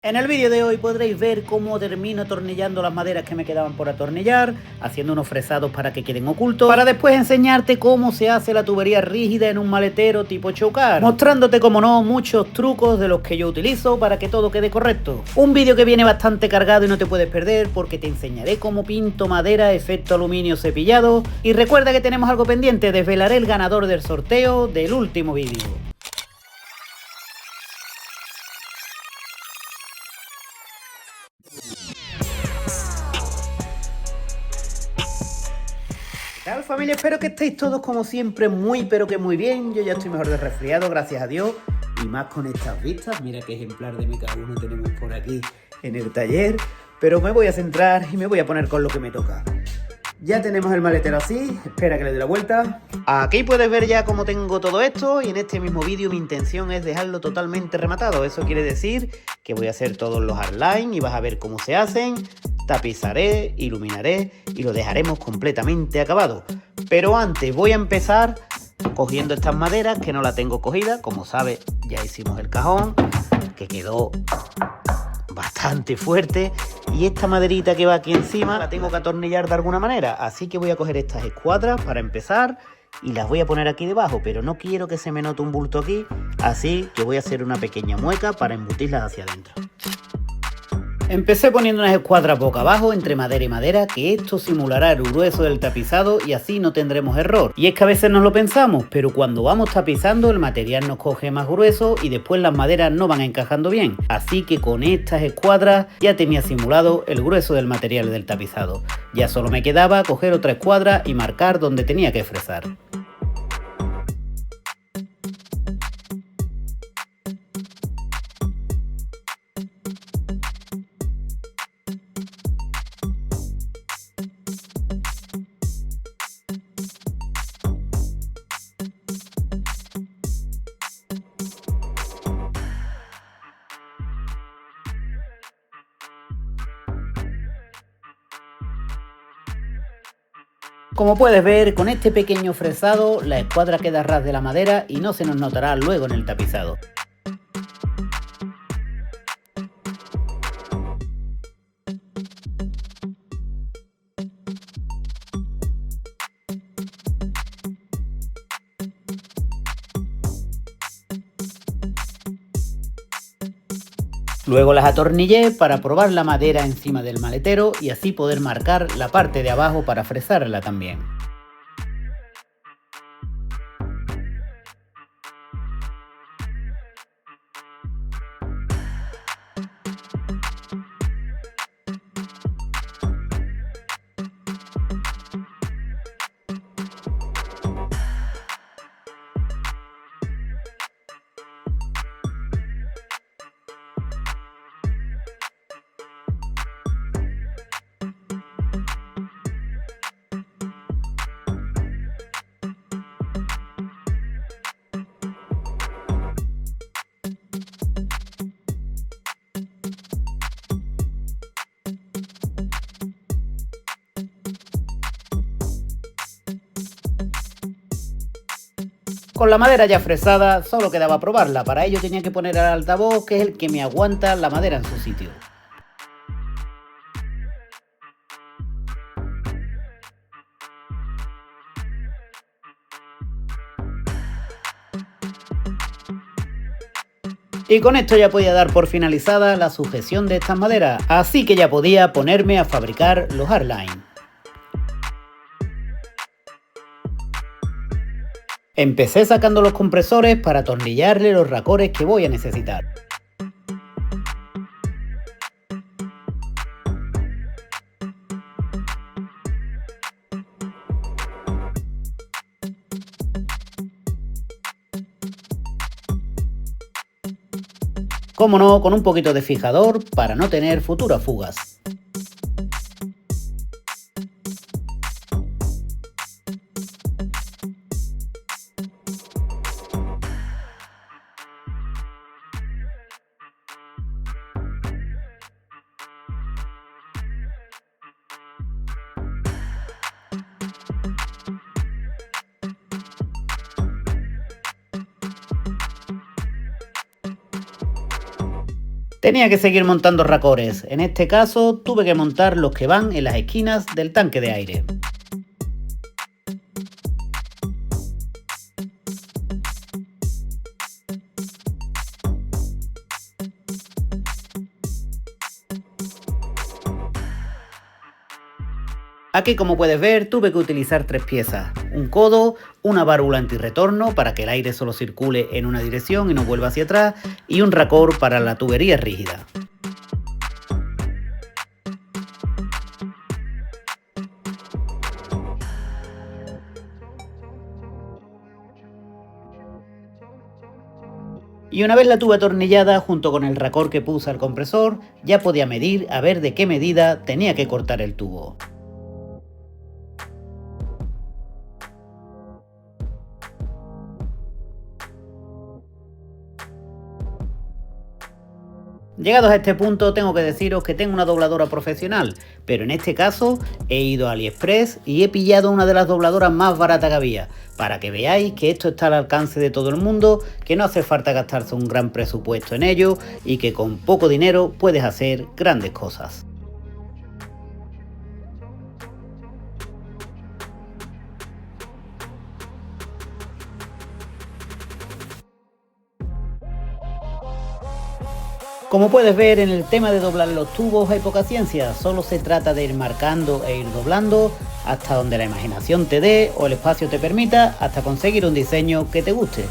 En el vídeo de hoy podréis ver cómo termino atornillando las maderas que me quedaban por atornillar, haciendo unos fresados para que queden ocultos, para después enseñarte cómo se hace la tubería rígida en un maletero tipo chocar, mostrándote, como no, muchos trucos de los que yo utilizo para que todo quede correcto. Un vídeo que viene bastante cargado y no te puedes perder porque te enseñaré cómo pinto madera efecto aluminio cepillado, y recuerda que tenemos algo pendiente: desvelaré el ganador del sorteo del último vídeo. ¿Qué tal, familia? Espero que estéis todos como siempre muy pero que muy bien. Yo ya estoy mejor de resfriado, gracias a Dios, y más con estas vistas. Mira qué ejemplar de MK1 tenemos por aquí en el taller. Pero me voy a centrar y me voy a poner con lo que me toca. Ya tenemos el maletero así, espera que le dé la vuelta. Aquí puedes ver ya cómo tengo todo esto, y en este mismo vídeo mi intención es dejarlo totalmente rematado. Eso quiere decir que voy a hacer todos los hardline y vas a ver cómo se hacen. Tapizaré, iluminaré y lo dejaremos completamente acabado. Pero antes voy a empezar cogiendo estas maderas que no la tengo cogida. Como sabes, ya hicimos el cajón, que quedó bastante fuerte, y esta maderita que va aquí encima la tengo que atornillar de alguna manera, así que voy a coger estas escuadras para empezar y las voy a poner aquí debajo, pero no quiero que se me note un bulto aquí, así que voy a hacer una pequeña mueca para embutirlas hacia adentro. Empecé poniendo unas escuadras boca abajo entre madera y madera, que esto simulará el grueso del tapizado y así no tendremos error. Y es que a veces no lo pensamos, pero cuando vamos tapizando el material nos coge más grueso y después las maderas no van encajando bien. Así que con estas escuadras ya tenía simulado el grueso del material del tapizado. Ya solo me quedaba coger otra escuadra y marcar donde tenía que fresar. Como puedes ver, con este pequeño fresado la escuadra queda a ras de la madera y no se nos notará luego en el tapizado. Luego las atornillé para probar la madera encima del maletero y así poder marcar la parte de abajo para fresarla también. Con la madera ya fresada, solo quedaba probarla. Para ello tenía que poner el altavoz, que es el que me aguanta la madera en su sitio. Y con esto ya podía dar por finalizada la sujeción de estas maderas, así que ya podía ponerme a fabricar los hardline. Empecé sacando los compresores para atornillarle los racores que voy a necesitar. Como no, con un poquito de fijador para no tener futuras fugas. Tenía que seguir montando racores. En este caso tuve que montar los que van en las esquinas del tanque de aire. Aquí, como puedes ver, tuve que utilizar 3 piezas: un codo, una válvula antirretorno para que el aire solo circule en una dirección y no vuelva hacia atrás, y un racor para la tubería rígida. Y una vez la tuve atornillada junto con el racor que puse al compresor, ya podía medir a ver de qué medida tenía que cortar el tubo. Llegados a este punto, tengo que deciros que tengo una dobladora profesional, pero en este caso he ido a AliExpress y he pillado una de las dobladoras más baratas que había, para que veáis que esto está al alcance de todo el mundo, que no hace falta gastarse un gran presupuesto en ello y que con poco dinero puedes hacer grandes cosas. Como puedes ver, en el tema de doblar los tubos hay poca ciencia, solo se trata de ir marcando e ir doblando hasta donde la imaginación te dé o el espacio te permita, hasta conseguir un diseño que te guste.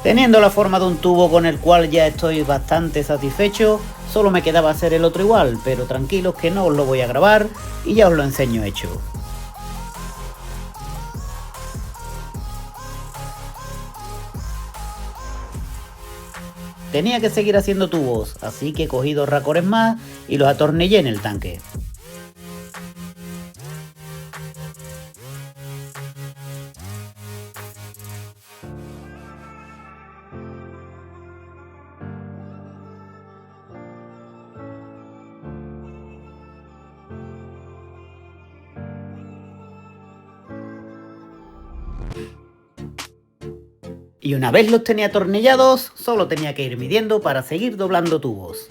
Teniendo la forma de un tubo con el cual ya estoy bastante satisfecho, solo me quedaba hacer el otro igual, pero tranquilos que no os lo voy a grabar y ya os lo enseño hecho. Tenía que seguir haciendo tubos, así que cogí 2 racores más y los atornillé en el tanque. Y una vez los tenía atornillados, solo tenía que ir midiendo para seguir doblando tubos.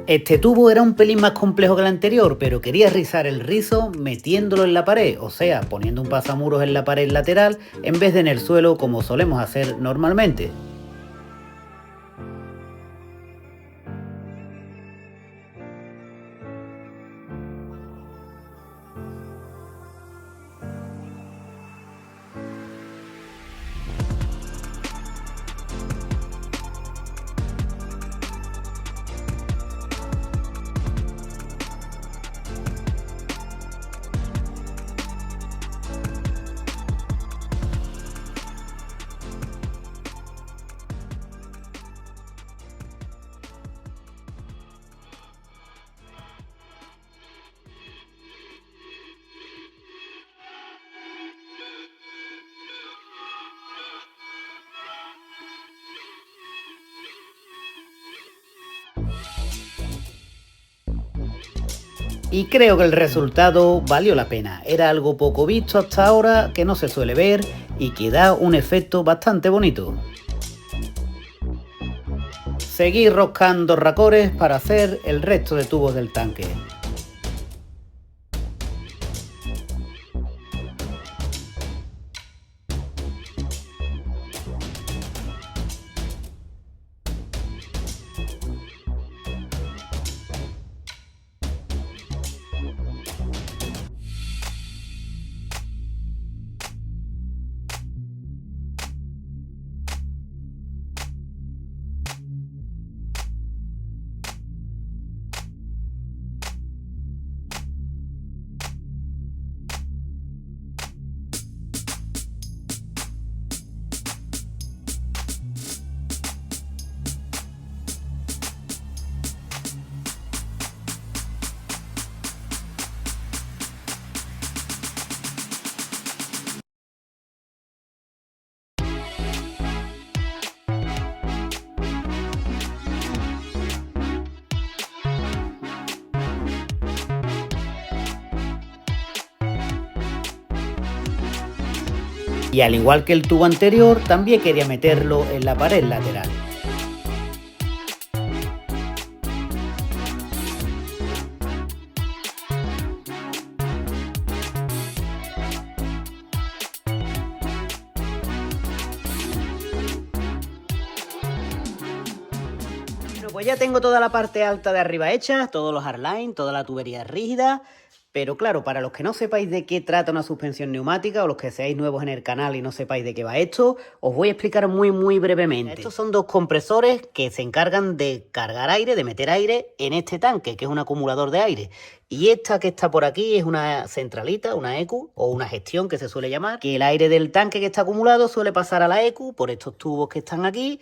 Este tubo era un pelín más complejo que el anterior, pero quería rizar el rizo metiéndolo en la pared, o sea, poniendo un pasamuros en la pared lateral en vez de en el suelo como solemos hacer normalmente. Y creo que el resultado valió la pena. Era algo poco visto hasta ahora, que no se suele ver y que da un efecto bastante bonito. Seguir roscando racores para hacer el resto de tubos del tanque. Y al igual que el tubo anterior, también quería meterlo en la pared lateral. Bueno, pues ya tengo toda la parte alta de arriba hecha, todos los hardline, toda la tubería rígida. Pero claro, para los que no sepáis de qué trata una suspensión neumática o los que seáis nuevos en el canal y no sepáis de qué va esto, os voy a explicar muy brevemente. Estos son dos compresores que se encargan de cargar aire, de meter aire en este tanque, que es un acumulador de aire. Y esta que está por aquí es una centralita, una ECU o una gestión que se suele llamar, que el aire del tanque que está acumulado suele pasar a la ECU por estos tubos que están aquí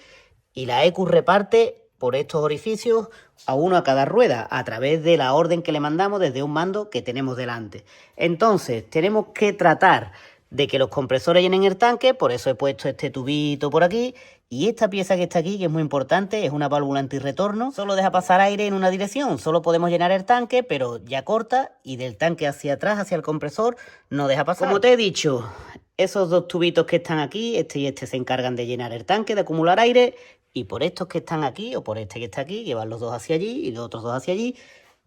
y la ECU reparte por estos orificios a uno a cada rueda a través de la orden que le mandamos desde un mando que tenemos delante. Entonces tenemos que tratar de que los compresores llenen el tanque, por eso he puesto este tubito por aquí y esta pieza que está aquí, que es muy importante, es una válvula antirretorno, solo deja pasar aire en una dirección, solo podemos llenar el tanque pero ya corta y del tanque hacia atrás, hacia el compresor, no deja pasar. Como te he dicho, esos dos tubitos que están aquí, este y este, se encargan de llenar el tanque, de acumular aire. Y por estos que están aquí, o por este que está aquí, llevar los dos hacia allí y los otros dos hacia allí,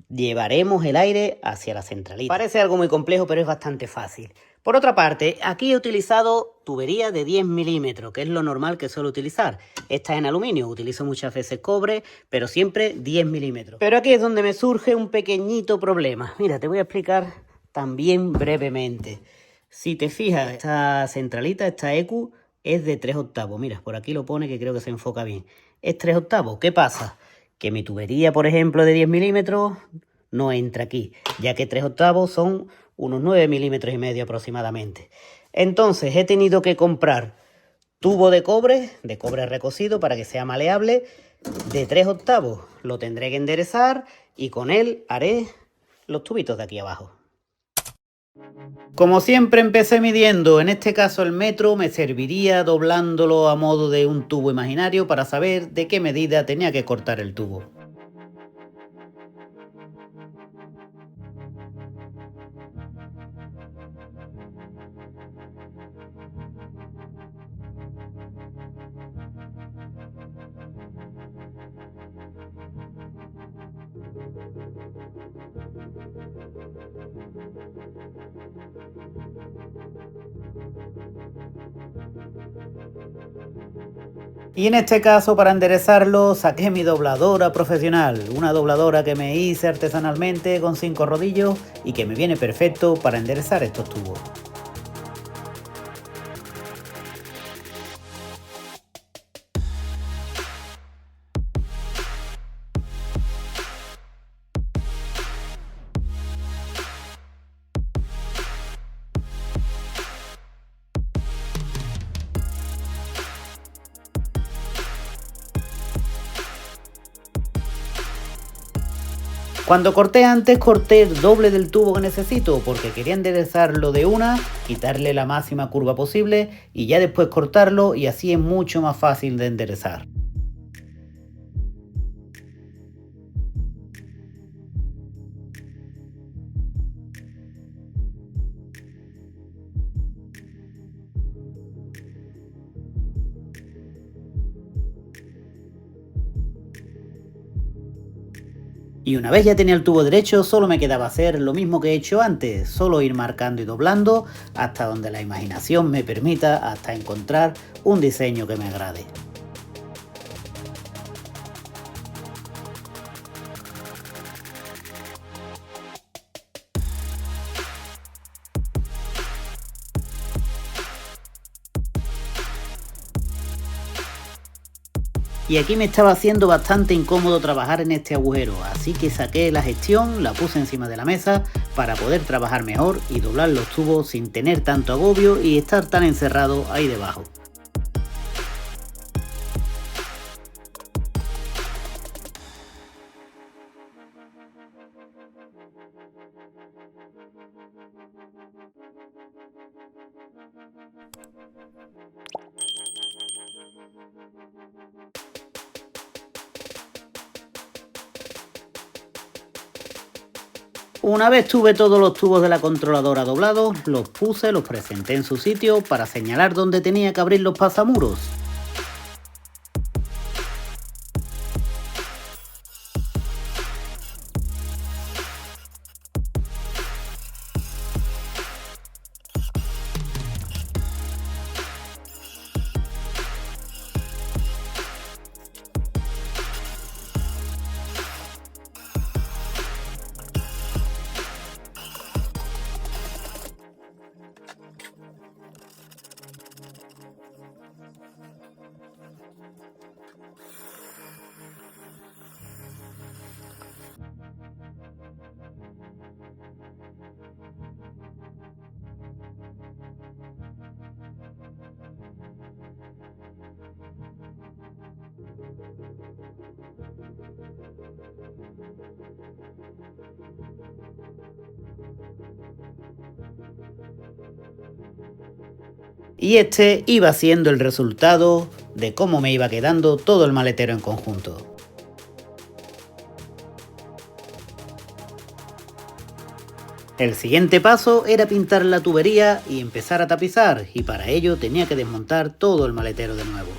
llevaremos el aire hacia la centralita. Parece algo muy complejo, pero es bastante fácil. Por otra parte, aquí he utilizado tubería de 10 milímetros, que es lo normal que suelo utilizar. Esta es en aluminio, utilizo muchas veces cobre, pero siempre 10 milímetros. Pero aquí es donde me surge un pequeñito problema. Mira, te voy a explicar también brevemente. Si te fijas, esta centralita, esta ECU, es de 3/8. Mira, por aquí lo pone que creo que se enfoca bien. Es 3/8. ¿Qué pasa? Que mi tubería, por ejemplo, de 10 milímetros no entra aquí, ya que 3/8 son unos 9,5 milímetros aproximadamente. Entonces he tenido que comprar tubo de cobre recocido para que sea maleable, de 3/8. Lo tendré que enderezar y con él haré los tubitos de aquí abajo. Como siempre empecé midiendo, en este caso el metro me serviría doblándolo a modo de un tubo imaginario para saber de qué medida tenía que cortar el tubo. Y en este caso, para enderezarlo, saqué mi dobladora profesional, una dobladora que me hice artesanalmente con 5 rodillos y que me viene perfecto para enderezar estos tubos. Cuando corté antes, corté el doble del tubo que necesito porque quería enderezarlo de una, quitarle la máxima curva posible y ya después cortarlo, y así es mucho más fácil de enderezar. Y una vez ya tenía el tubo derecho, solo me quedaba hacer lo mismo que he hecho antes, solo ir marcando y doblando hasta donde la imaginación me permita, hasta encontrar un diseño que me agrade. Y aquí me estaba haciendo bastante incómodo trabajar en este agujero, así que saqué la gestión, la puse encima de la mesa para poder trabajar mejor y doblar los tubos sin tener tanto agobio y estar tan encerrado ahí debajo. Una vez tuve todos los tubos de la controladora doblados, los puse, los presenté en su sitio para señalar dónde tenía que abrir los pasamuros. Y este iba siendo el resultado de cómo me iba quedando todo el maletero en conjunto. El siguiente paso era pintar la tubería y empezar a tapizar, y para ello tenía que desmontar todo el maletero de nuevo.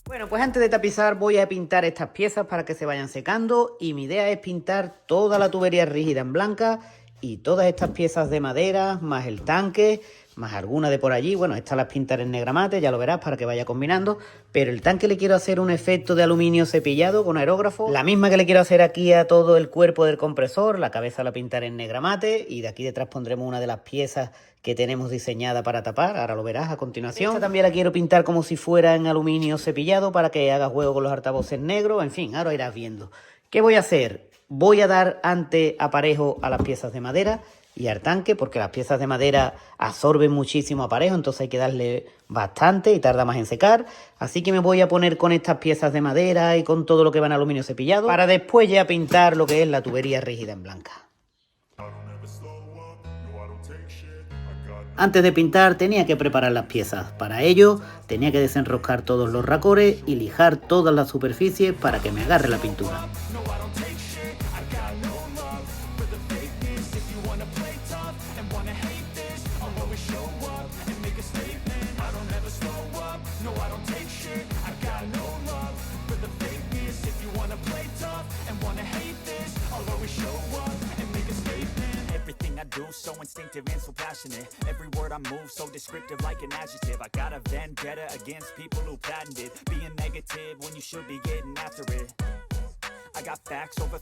Bueno, pues antes de tapizar voy a pintar estas piezas para que se vayan secando y mi idea es pintar toda la tubería rígida en blanca y todas estas piezas de madera, más el tanque, más alguna de por allí. Bueno, estas las pintaré en negra mate, ya lo verás para que vaya combinando, pero el tanque le quiero hacer un efecto de aluminio cepillado con aerógrafo, la misma que le quiero hacer aquí a todo el cuerpo del compresor. La cabeza la pintaré en negra mate y de aquí detrás pondremos una de las piezas que tenemos diseñada para tapar, ahora lo verás a continuación. Esta también la quiero pintar como si fuera en aluminio cepillado para que haga juego con los altavoces negros, en fin, ahora irás viendo. ¿Qué voy a hacer? Voy a dar ante aparejo a las piezas de madera y al tanque, porque las piezas de madera absorben muchísimo aparejo, entonces hay que darle bastante y tarda más en secar. Así que me voy a poner con estas piezas de madera y con todo lo que va en aluminio cepillado, para después ya pintar lo que es la tubería rígida en blanca. Antes de pintar tenía que preparar las piezas. Para ello tenía que desenroscar todos los racores y lijar todas las superficies para que me agarre la pintura. So instinctive and so passionate. Every word I move so descriptive like an adjective. I got a vendetta against people who patented being negative when you should be getting after it. I got facts over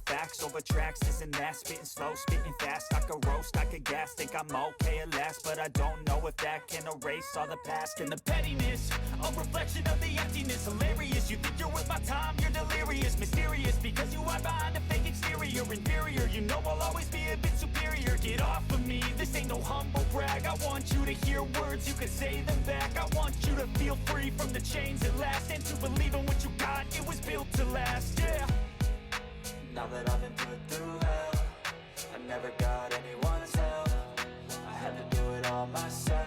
tracks, this and that. Spitting slow, spitting fast. I could roast, I could gas. Think I'm okay at last, but I don't know if that can erase all the past. And the pettiness, a reflection of the emptiness. Hilarious, you think you're worth my time, you're delirious. Mysterious, because you hide behind a fake exterior. Inferior, you know I'll always be a bit superior. Get off of me, this ain't no humble brag. I want you to hear words, you can say them back. I want you to feel free from the chains at last, and to believe in what you got, it was built to last, yeah. Now that I've been put through hell, I never got anyone's help. I had to do it all myself.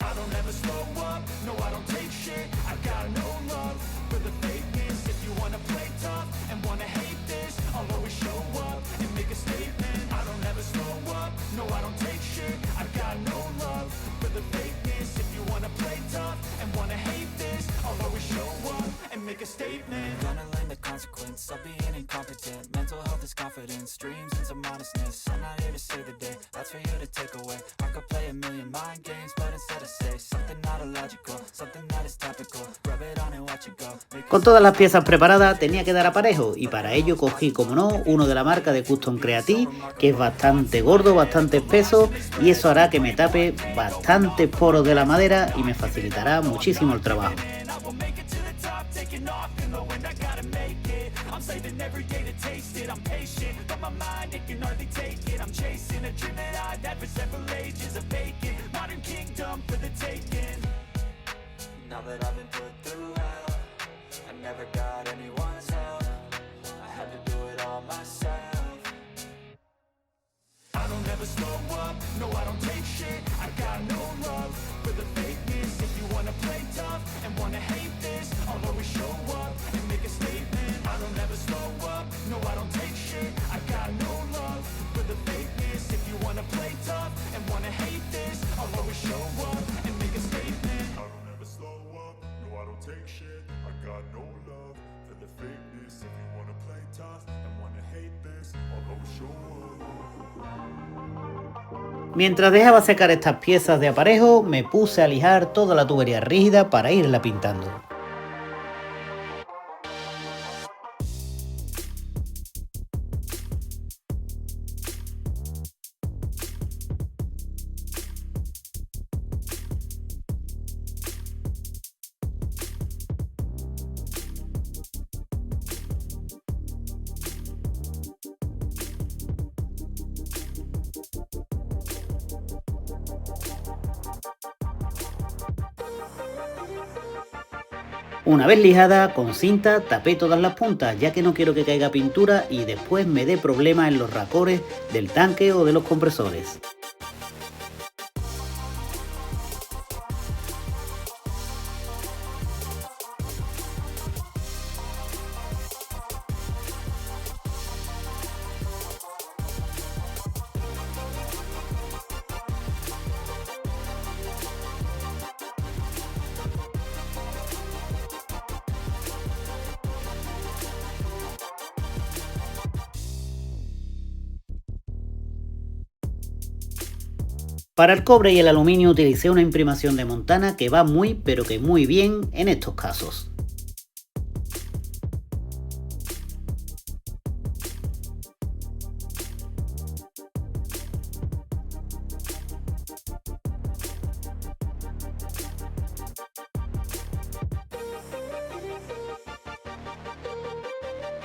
I don't ever slow up, no I don't take shit. I got no love for the fakeness. If you wanna play tough and wanna hate this, I'll always show up and make a statement. I don't ever slow up, no I don't take shit. I got no love for the fakeness. If you wanna play tough and wanna hate this, I'll always show up and make a statement. Gonna learn the consequence of being incompetent. Mental health is confidence, dreams and some honestness. I'm not here to save the day, that's for you to take away. I could play a million mind games, but instead I say something not illogical, something that is topical. Rub it on and watch it go. Con todas las piezas preparadas tenía que dar aparejo y para ello cogí, como no, uno de la marca de Custom Creative, que es bastante gordo, bastante espeso, y eso hará que me tape bastantes poros de la madera y me facilitará muchísimo el trabajo. I'm saving every day to taste it. I'm patient, but my mind, it can hardly take it. I'm chasing a dream that I've had for several ages. A vacant, modern kingdom for the taking. Now that I've been put through hell, I never got anyone's help. I had to do it all myself. I don't ever slow up, no I don't take shit. I got no love for the fakeness. If you wanna play tough and wanna hate this, I'll always show up and make a statement. I don't ever slow up, no I don't take shit. I got no love for the fakeness. If you wanna play tough and wanna hate this, I'll always show up and make a statement. I don't ever slow up, no I don't take shit. I got no love for the fakeness. If you wanna play tough and wanna hate this, I'll always show up. Mientras dejaba secar estas piezas de aparejo, me puse a lijar toda la tubería rígida para irla pintando. Una vez lijada, con cinta tapé todas las puntas, ya que no quiero que caiga pintura y después me dé problemas en los racores del tanque o de los compresores. Para el cobre y el aluminio utilicé una imprimación de Montana que va muy pero que muy bien en estos casos.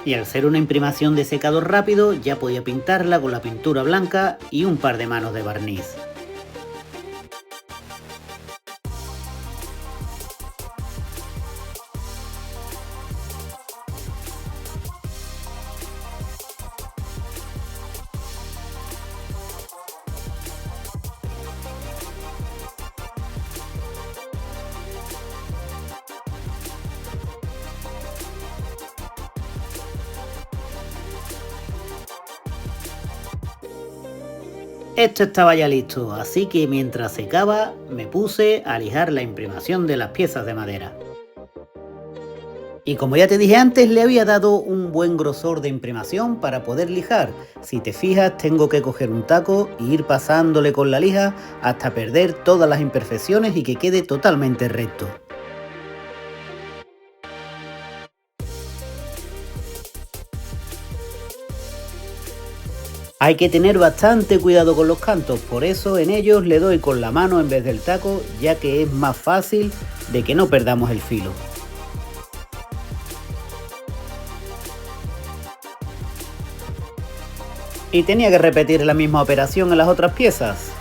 Y al ser una imprimación de secado rápido ya podía pintarla con la pintura blanca y un par de manos de barniz. Esto estaba ya listo, así que mientras secaba me puse a lijar la imprimación de las piezas de madera. Y como ya te dije antes, le había dado un buen grosor de imprimación para poder lijar. Si te fijas, tengo que coger un taco e ir pasándole con la lija hasta perder todas las imperfecciones y que quede totalmente recto. Hay que tener bastante cuidado con los cantos, por eso en ellos le doy con la mano en vez del taco, ya que es más fácil de que no perdamos el filo. Y tenía que repetir la misma operación en las otras piezas.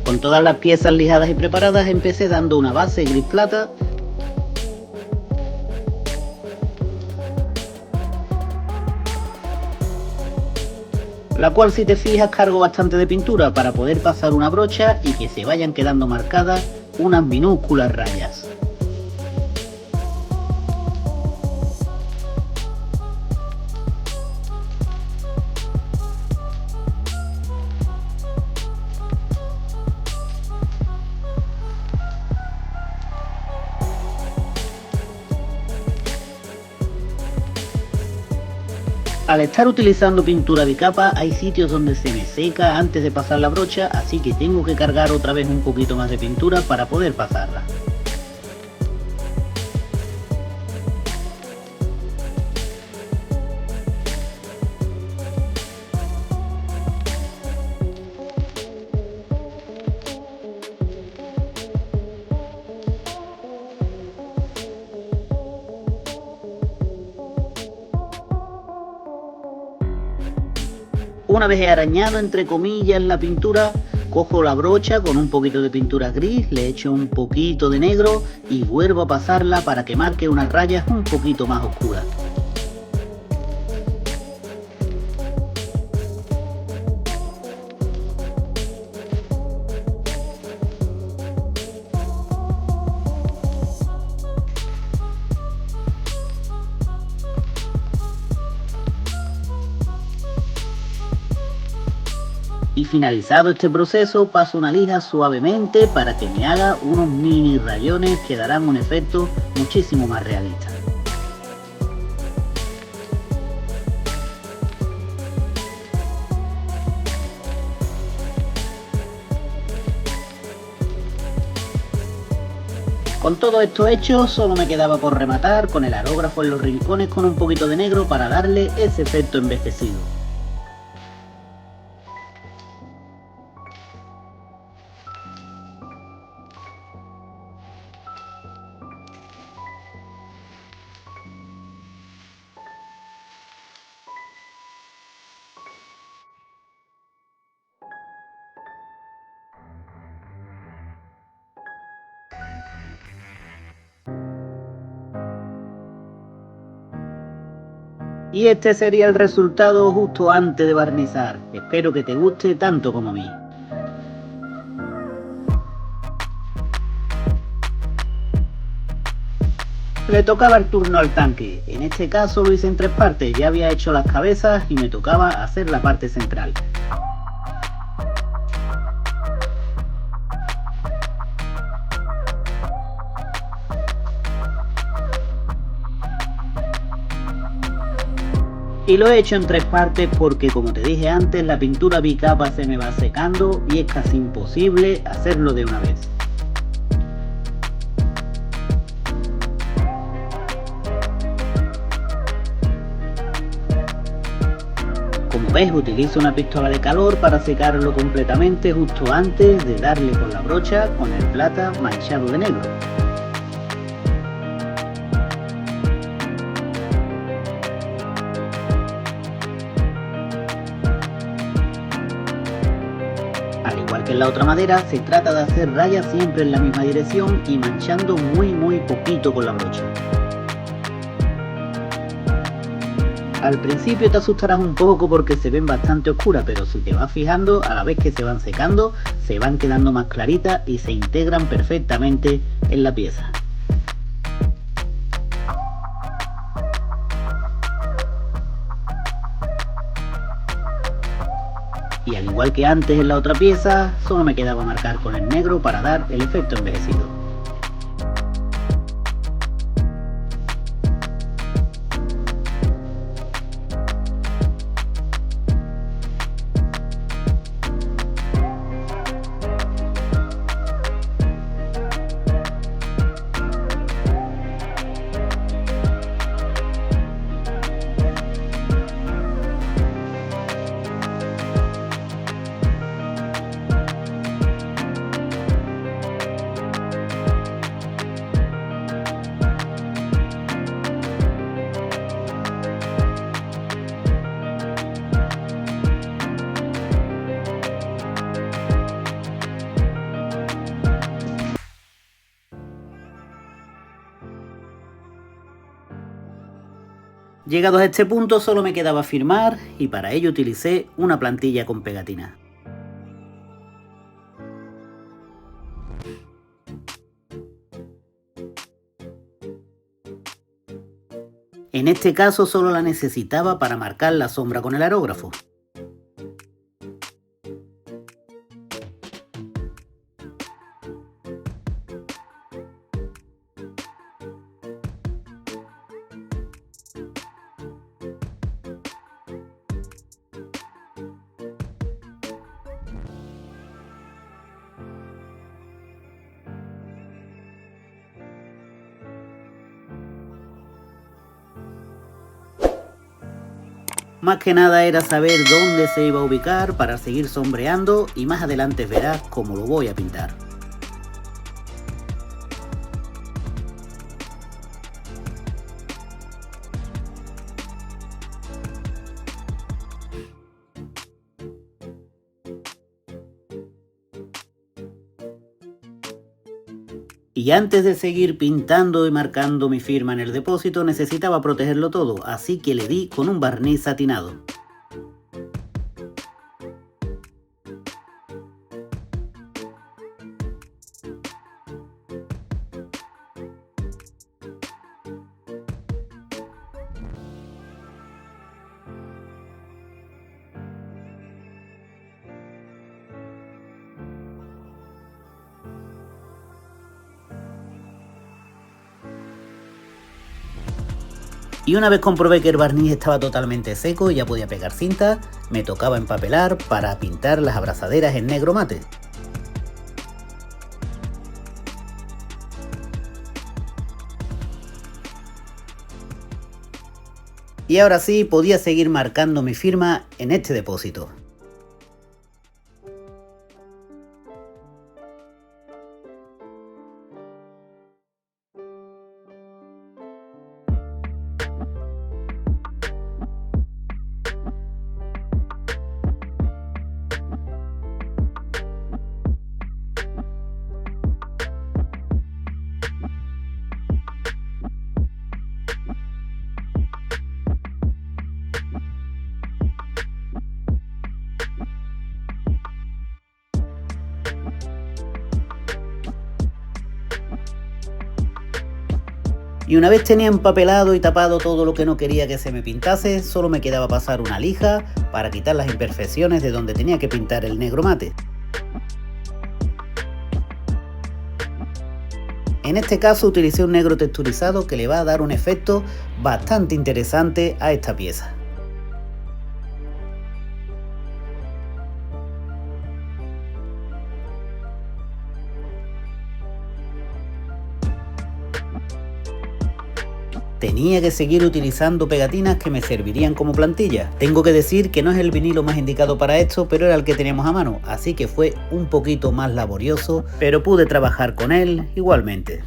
Con todas las piezas lijadas y preparadas, empecé dando una base gris plata, la cual, si te fijas, cargo bastante de pintura para poder pasar una brocha y que se vayan quedando marcadas unas minúsculas rayas. Al estar utilizando pintura bicapa, hay sitios donde se me seca antes de pasar la brocha, así que tengo que cargar otra vez un poquito más de pintura para poder pasarla. Una vez he arañado entre comillas la pintura, cojo la brocha con un poquito de pintura gris, le echo un poquito de negro y vuelvo a pasarla para que marque unas rayas un poquito más oscuras. Y finalizado este proceso, paso una lija suavemente para que me haga unos mini rayones que darán un efecto muchísimo más realista. Con todo esto hecho, solo me quedaba por rematar con el aerógrafo en los rincones con un poquito de negro para darle ese efecto envejecido. Y este sería el resultado justo antes de barnizar. Espero que te guste tanto como a mí. Le tocaba el turno al tanque. En este caso lo hice en tres partes. Ya había hecho las cabezas y me tocaba hacer la parte central. Y lo he hecho en tres partes porque, como te dije antes, la pintura bicapa se me va secando y es casi imposible hacerlo de una vez. Como ves, utilizo una pistola de calor para secarlo completamente justo antes de darle con la brocha con el plata manchado de negro. que en la otra madera se trata de hacer rayas siempre en la misma dirección y manchando muy poquito con la brocha. Al principio te asustarás un poco porque se ven bastante oscuras, pero si te vas fijando, a la vez que se van secando, se van quedando más claritas y se integran perfectamente en la pieza. Y al igual que antes en la otra pieza, solo me quedaba marcar con el negro para dar el efecto envejecido. Llegados a este punto solo me quedaba firmar y para ello utilicé una plantilla con pegatina. En este caso solo la necesitaba para marcar la sombra con el aerógrafo. Más que nada era saber dónde se iba a ubicar para seguir sombreando y más adelante verás cómo lo voy a pintar. Y antes de seguir pintando y marcando mi firma en el depósito necesitaba protegerlo todo, así que le di con un barniz satinado. Y una vez comprobé que el barniz estaba totalmente seco y ya podía pegar cinta, me tocaba empapelar para pintar las abrazaderas en negro mate. Y ahora sí podía seguir marcando mi firma en este depósito. Y una vez tenía empapelado y tapado todo lo que no quería que se me pintase, solo me quedaba pasar una lija para quitar las imperfecciones de donde tenía que pintar el negro mate. En este caso utilicé un negro texturizado que le va a dar un efecto bastante interesante a esta pieza. Tenía que seguir utilizando pegatinas que me servirían como plantilla. Tengo que decir que no es el vinilo más indicado para esto, pero era el que teníamos a mano, así que fue un poquito más laborioso, pero pude trabajar con él igualmente.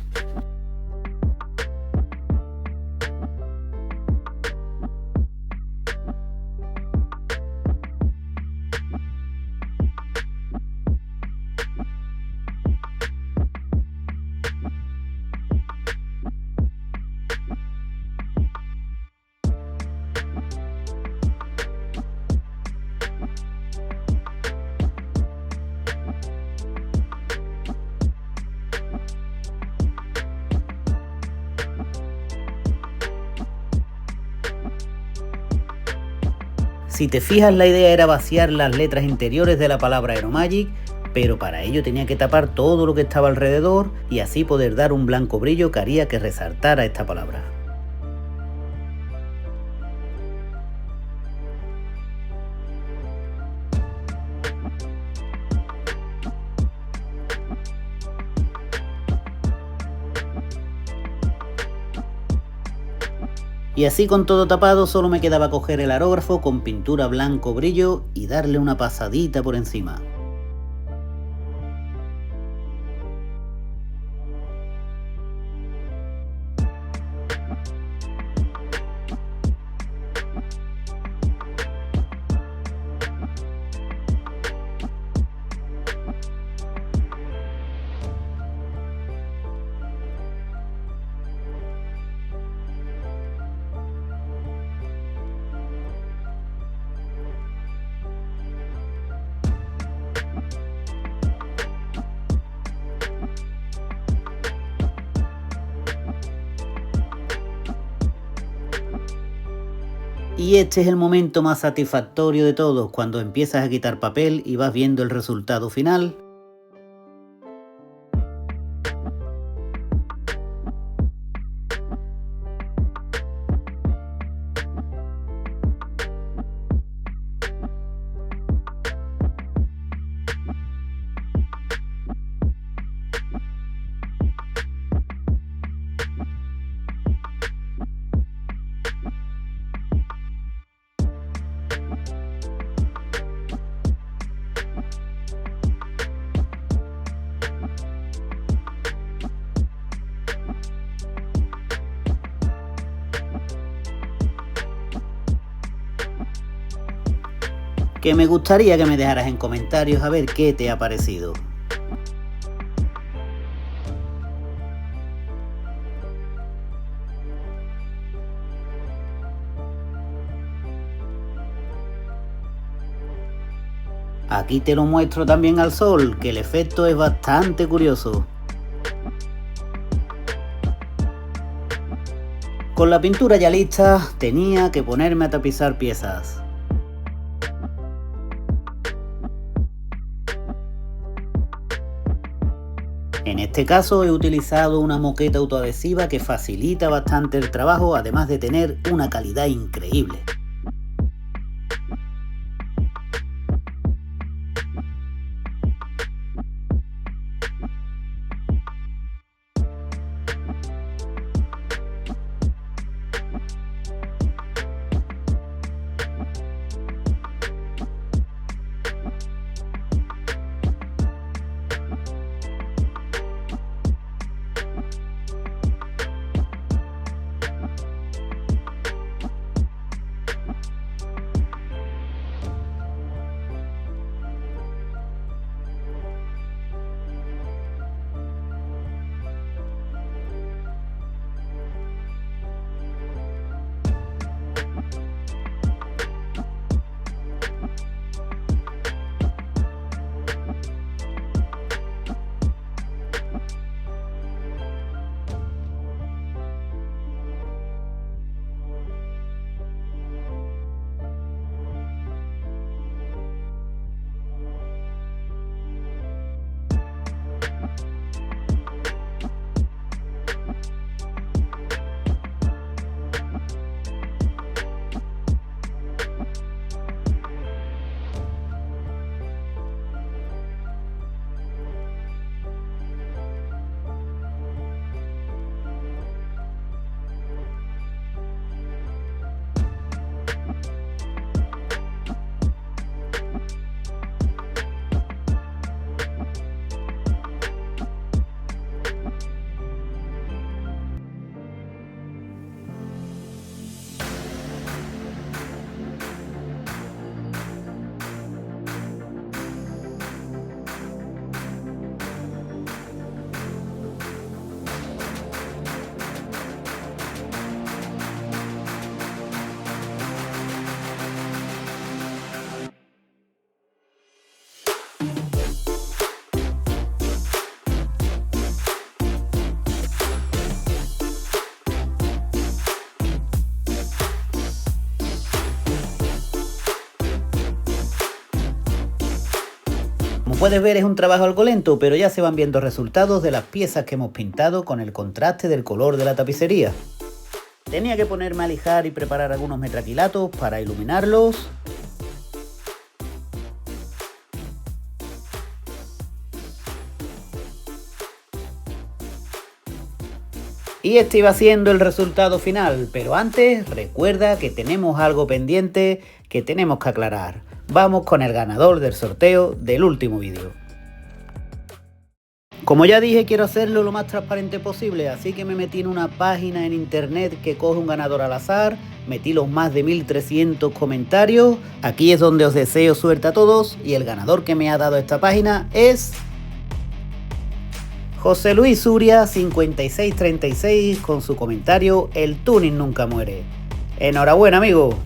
Si te fijas, la idea era vaciar las letras interiores de la palabra Aeromagic, pero para ello tenía que tapar todo lo que estaba alrededor y así poder dar un blanco brillo que haría que resaltara esta palabra. Y así con todo tapado solo me quedaba coger el aerógrafo con pintura blanco brillo y darle una pasadita por encima. Y este es el momento más satisfactorio de todos, cuando empiezas a quitar papel y vas viendo el resultado final. Que me gustaría que me dejaras en comentarios a ver qué te ha parecido. Aquí te lo muestro también al sol, que el efecto es bastante curioso. Con la pintura ya lista, tenía que ponerme a tapizar piezas. En este caso he utilizado una moqueta autoadhesiva que facilita bastante el trabajo, además de tener una calidad increíble. puedes ver es un trabajo algo lento, pero ya se van viendo resultados de las piezas que hemos pintado con el contraste del color de la tapicería. Tenía que ponerme a lijar y preparar algunos metraquilatos para iluminarlos. Y este iba siendo el resultado final, pero antes recuerda que tenemos algo pendiente que tenemos que aclarar. Vamos con el ganador del sorteo del último vídeo. Como ya dije, quiero hacerlo lo más transparente posible, así que me metí en una página en internet que coge un ganador al azar, metí los más de 1300 comentarios, aquí es donde os deseo suerte a todos y el ganador que me ha dado esta página es José Luis Suria 5636 con su comentario "El tuning nunca muere". Enhorabuena, amigo.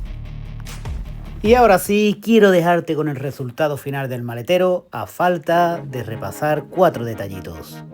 Y ahora sí, quiero dejarte con el resultado final del maletero a falta de repasar 4 detallitos.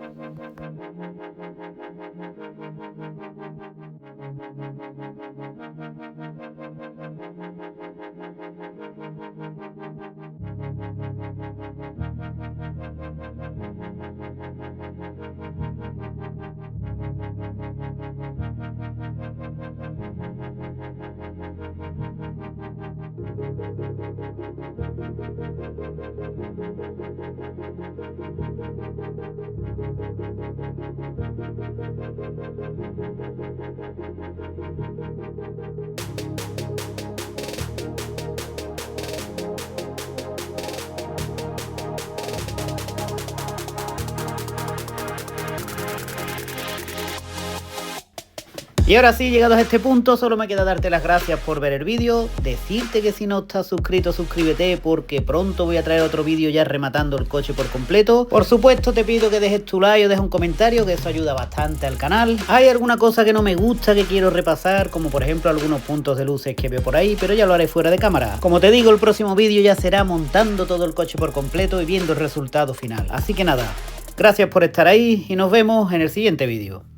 Y ahora sí, llegados a este punto, solo me queda darte las gracias por ver el vídeo, decirte que si no estás suscrito, suscríbete porque pronto voy a traer otro vídeo ya rematando el coche por completo. Por supuesto te pido que dejes tu like o dejes un comentario, que eso ayuda bastante al canal. Hay alguna cosa que no me gusta que quiero repasar, como por ejemplo algunos puntos de luces que veo por ahí, pero ya lo haré fuera de cámara. Como te digo, el próximo vídeo ya será montando todo el coche por completo y viendo el resultado final. Así que nada, gracias por estar ahí y nos vemos en el siguiente vídeo.